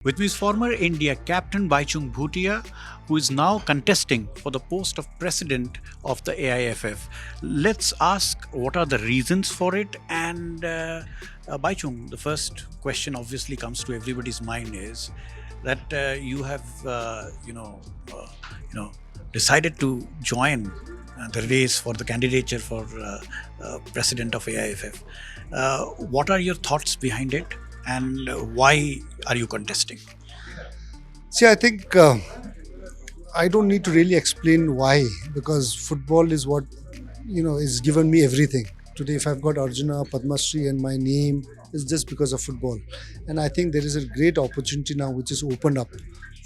With me is former India captain Bhaichung Bhutia, who is now contesting for the post of president of the AIFF. Let's ask what are the reasons for it. And Bhaichung, the first question obviously comes to everybody's mind is that you have, decided to join the race for the candidature for president of AIFF. What are your thoughts behind it? And why are you contesting? See, I think I don't need to really explain why, because football is what is given me everything. Today, if I've got Arjuna, Padma Shri, and my name is just because of football, and I think there is a great opportunity now which is opened up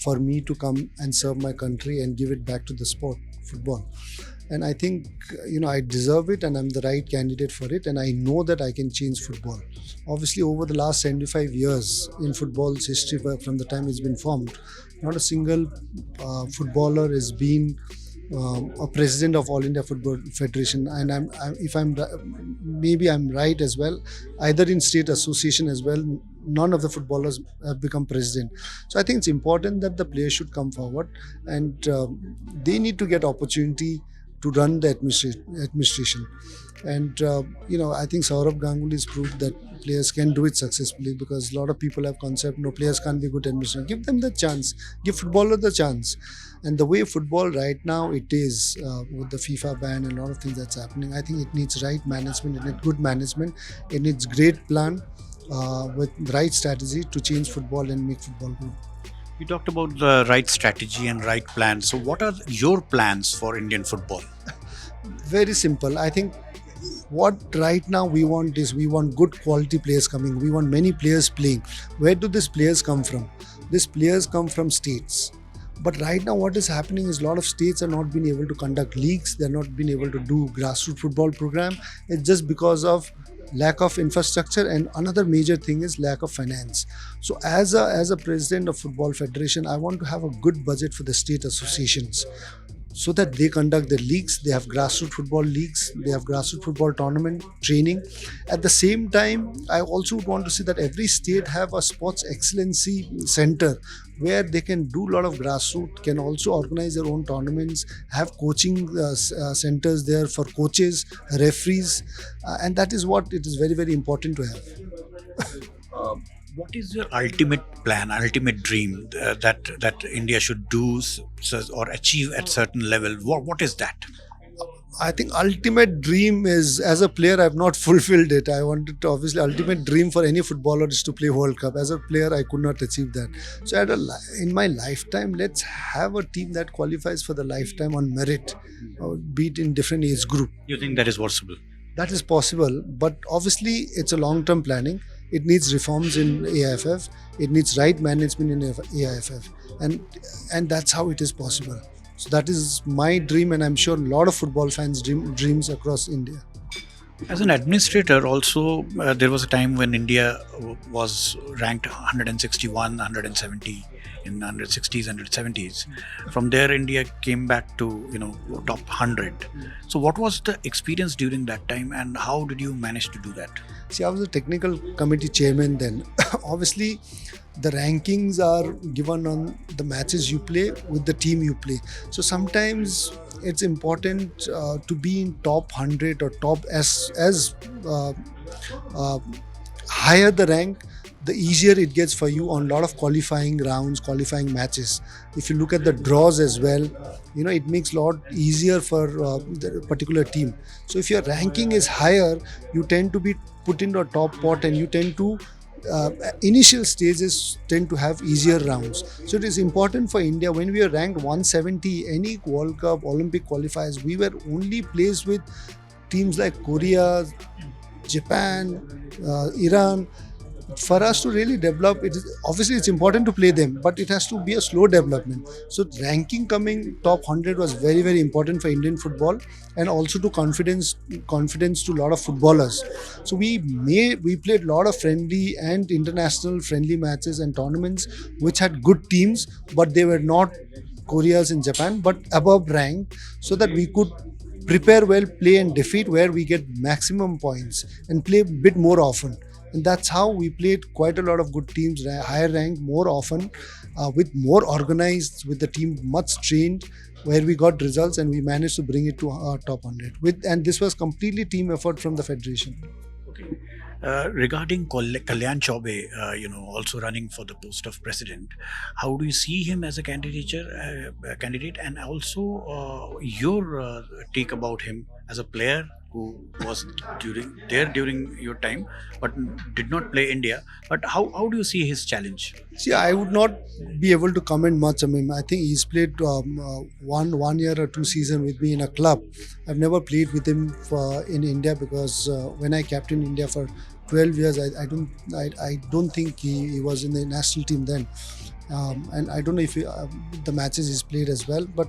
for me to come and serve my country and give it back to the sport, football. And I think I deserve it, and I'm the right candidate for it, and I know that I can change football. Obviously, over the last 75 years in football's history, from the time it's been formed, not a single footballer has been a president of All India Football Federation. And maybe I'm right as well, either in state association as well, none of the footballers have become president. So I think it's important that the players should come forward, and they need to get opportunity to run the administration. And I think Saurabh Ganguly has proved that players can do it successfully, because a lot of people have concept, no, players can't be good administrators. Give them the chance, give footballer the chance. And the way football right now it is, with the FIFA ban and a lot of things that's happening, I think it needs right management, it needs good management, it needs great plan with right strategy to change football and make football good. You talked about the right strategy and right plan. So, what are your plans for Indian football? Very simple. I think what right now we want is, we want good quality players coming. We want many players playing. Where do these players come from? These players come from states. But right now what is happening is, a lot of states are not being able to conduct leagues. They're not being able to do grassroots football program. It's just because of lack of infrastructure, and another major thing is lack of finance. So as a president of Football Federation, I want to have a good budget for the state associations, so that they conduct their leagues, they have grassroots football leagues, they have grassroots football tournament training. At the same time, I also want to see that every state have a sports excellency center where they can do a lot of grassroots, can also organize their own tournaments, have coaching centers there for coaches, referees, and that is what it is very, very important to have. What is your ultimate plan, ultimate dream that India should do or achieve at certain level? What is that? I think ultimate dream is, as a player, I've not fulfilled it. I wanted to, obviously, ultimate dream for any footballer is to play World Cup. As a player, I could not achieve that. So in my lifetime, let's have a team that qualifies for the lifetime on merit, be it in different age group. You think that is possible? That is possible, but obviously it's a long-term planning. It needs reforms in AIFF. It needs right management in AIFF, and that's how it is possible. So that is my dream, and I'm sure a lot of football fans dreams across India. As an administrator, also, there was a time when India was ranked 161, 170 in 160s, 170s. From there, India came back to top 100. So, what was the experience during that time, and how did you manage to do that? See, I was a technical committee chairman then. Obviously, the rankings are given on the matches you play with the team you play. So sometimes it's important to be in top 100 or top as higher the rank, the easier it gets for you on a lot of qualifying rounds, qualifying matches. If you look at the draws as well, it makes a lot easier for the particular team. So if your ranking is higher, you tend to be put into a top pot, and you tend to initial stages tend to have easier rounds. So it is important for India, when we are ranked 170, any World Cup, Olympic qualifiers, we were only placed with teams like Korea, Japan, Iran. For us to really develop, obviously it's important to play them, but it has to be a slow development. So ranking coming top 100 was very, very important for Indian football, and also to confidence to a lot of footballers. So we played a lot of friendly and international friendly matches and tournaments which had good teams, but they were not Koreas in Japan, but above ranked, so that we could prepare well, play and defeat where we get maximum points, and play a bit more often. And that's how we played quite a lot of good teams, higher ranked, more often, with more organized, with the team much trained, where we got results and we managed to bring it to our top 100. And this was completely team effort from the federation. Okay. Regarding Kalyan Chaube, also running for the post of president, how do you see him as a candidate, and also your take about him as a player who was during your time, but did not play India. But how do you see his challenge? See, I would not be able to comment much. I mean, I think he's played one year or two season with me in a club. I've never played with him in India because when I captained India for 12 years, I don't think he was in the national team then. And I don't know if the matches he's played as well, but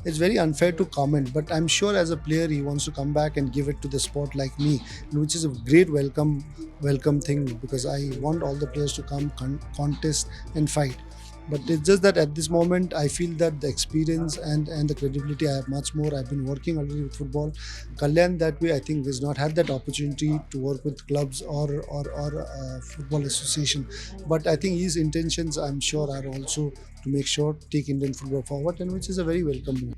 it's very unfair to comment. But I'm sure as a player he wants to come back and give it to the sport like me, which is a great welcome thing, because I want all the players to come contest and fight. But it's just that at this moment I feel that the experience and the credibility I have much more. I've been working already with football. Kalyan that way I think has not had that opportunity to work with clubs or football association. But I think his intentions I'm sure are also to make sure take Indian football forward, and which is a very welcome move.